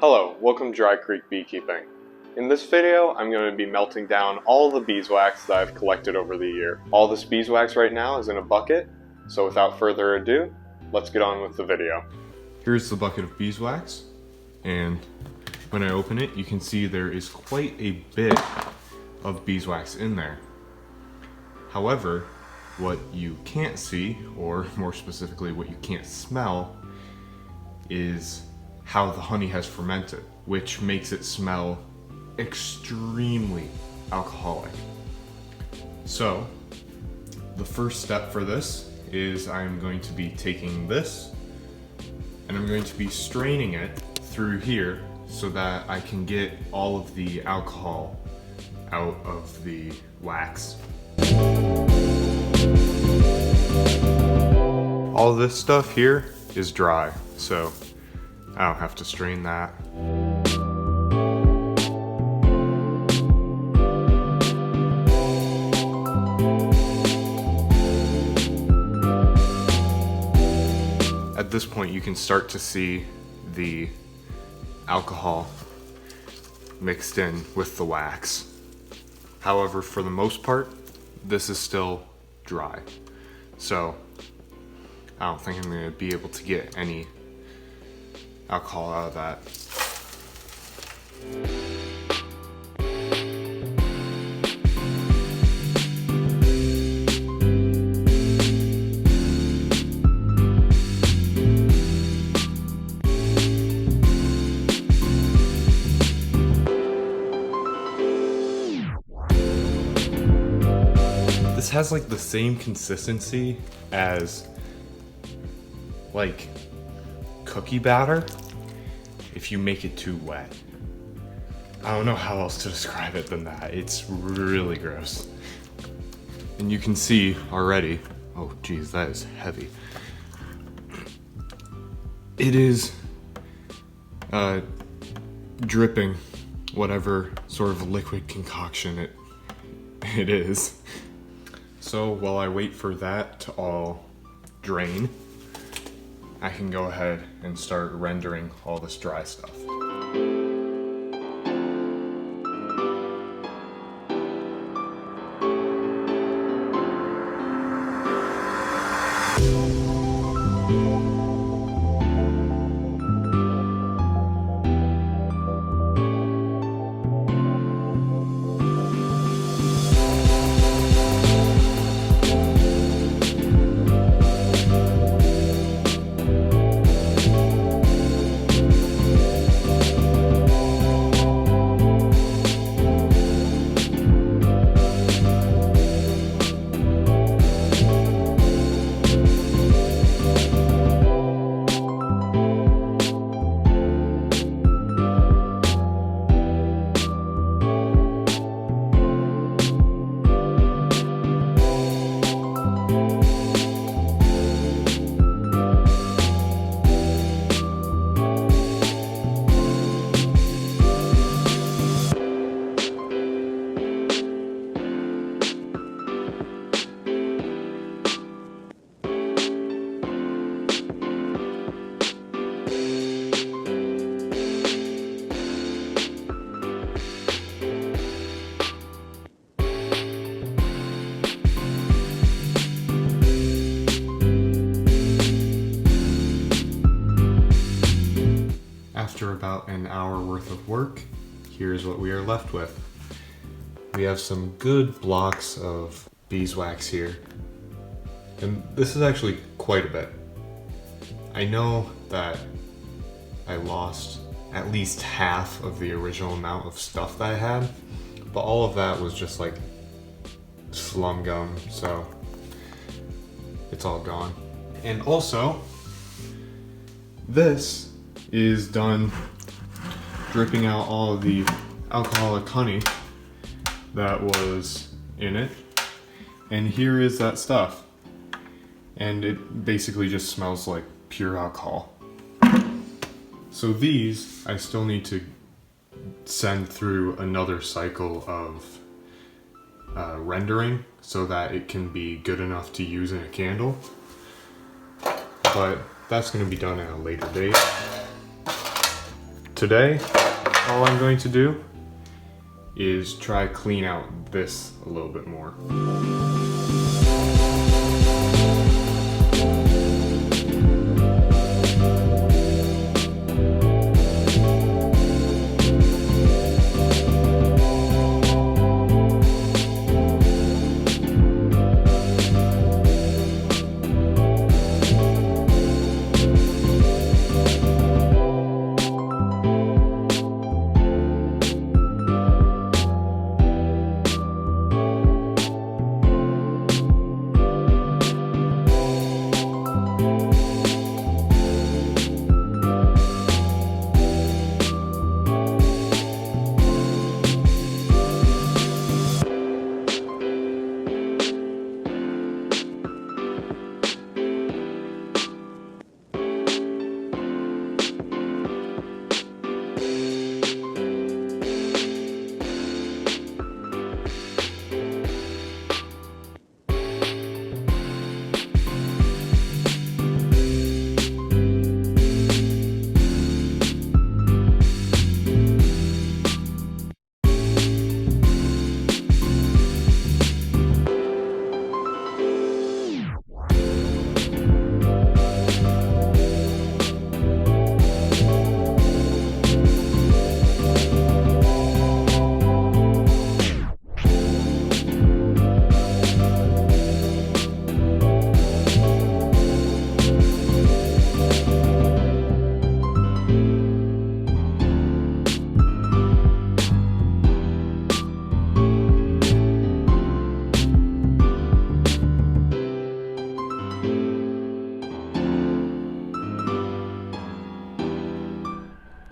Hello, welcome to Dry Creek Beekeeping. In this video, I'm going to be melting down all the beeswax that I've collected over the year. All this beeswax right now is in a bucket, so without further ado, let's get on with the video. Here's the bucket of beeswax, and when I open it, you can see there is quite a bit of beeswax in there. However, what you can't see, or more specifically what you can't smell, is how the honey has fermented, which makes it smell extremely alcoholic. So, the first step for this is I'm going to be taking this and I'm going to be straining it through here so that I can get all of the alcohol out of the wax. All this stuff here is dry, so I don't have to strain that. At this point, you can start to see the alcohol mixed in with the wax. However, for the most part, this is still dry. So I don't think I'm going to be able to get any alcohol out of that. This has like the same consistency as like cookie batter if you make it too wet. I don't know how else to describe it than that. It's really gross. And you can see already, oh geez, that is heavy. It is dripping whatever sort of liquid concoction it is. So while I wait for that to all drain, I can go ahead and start rendering all this dry stuff. After about an hour worth of work, here's what we are left with. We have some good blocks of beeswax here. And this is actually quite a bit. I know that I lost at least half of the original amount of stuff that I had, but all of that was just like slum gum, so it's all gone. And also, this is done dripping out all of the alcoholic honey that was in it. And here is that stuff. And it basically just smells like pure alcohol. So these, I still need to send through another cycle of rendering so that it can be good enough to use in a candle. But that's going to be done at a later date. Today, all I'm going to do is try clean out this a little bit more.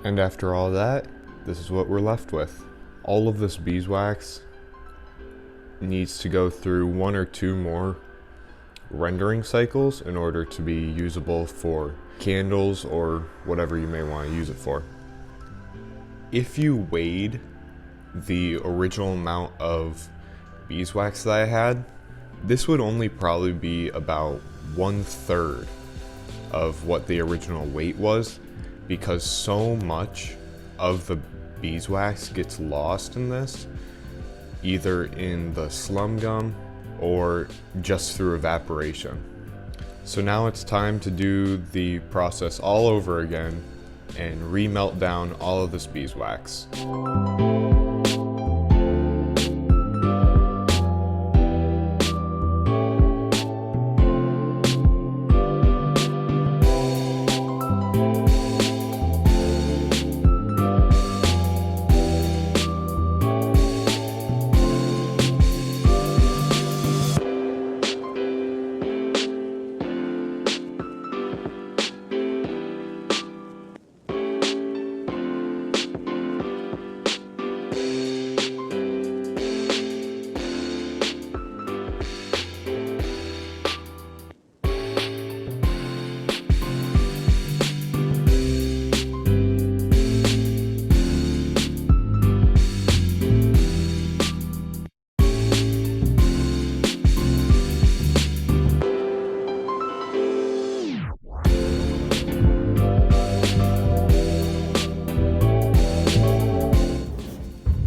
And after all that, this is what we're left with. All of this beeswax needs to go through 1 or 2 more rendering cycles in order to be usable for candles or whatever you may want to use it for. If you weighed the original amount of beeswax that I had, this would only probably be about 1/3 of what the original weight was, because so much of the beeswax gets lost in this, either in the slum gum or just through evaporation. So now it's time to do the process all over again and remelt down all of this beeswax.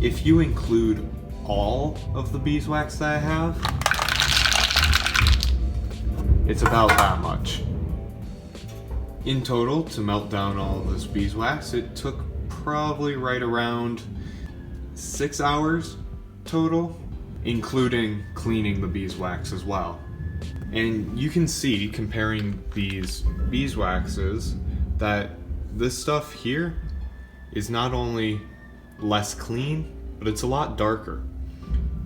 If you include all of the beeswax that I have, it's about that much. In total, to melt down all of this beeswax, it took probably right around 6 hours total, including cleaning the beeswax as well. And you can see, comparing these beeswaxes, that this stuff here is not only less clean, but it's a lot darker.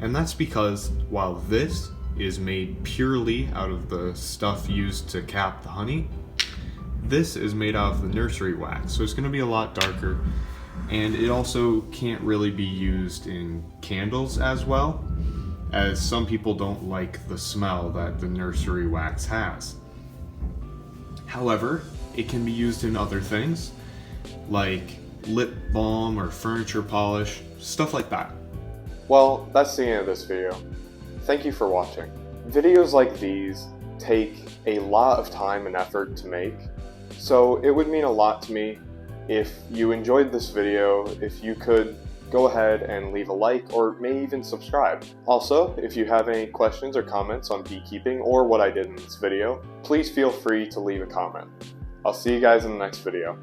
And that's because while this is made purely out of the stuff used to cap the honey, this is made out of the nursery wax, so it's going to be a lot darker, and it also can't really be used in candles as well, as some people don't like the smell that the nursery wax has. However, it can be used in other things, like lip balm or furniture polish, stuff like that. Well, that's the end of this video. Thank you for watching. Videos like these take a lot of time and effort to make, so it would mean a lot to me If you enjoyed this video, if you could go ahead and leave a like or may even subscribe. Also, if you have any questions or comments on beekeeping or what I did in this video, please feel free to leave a comment. I'll see you guys in the next video.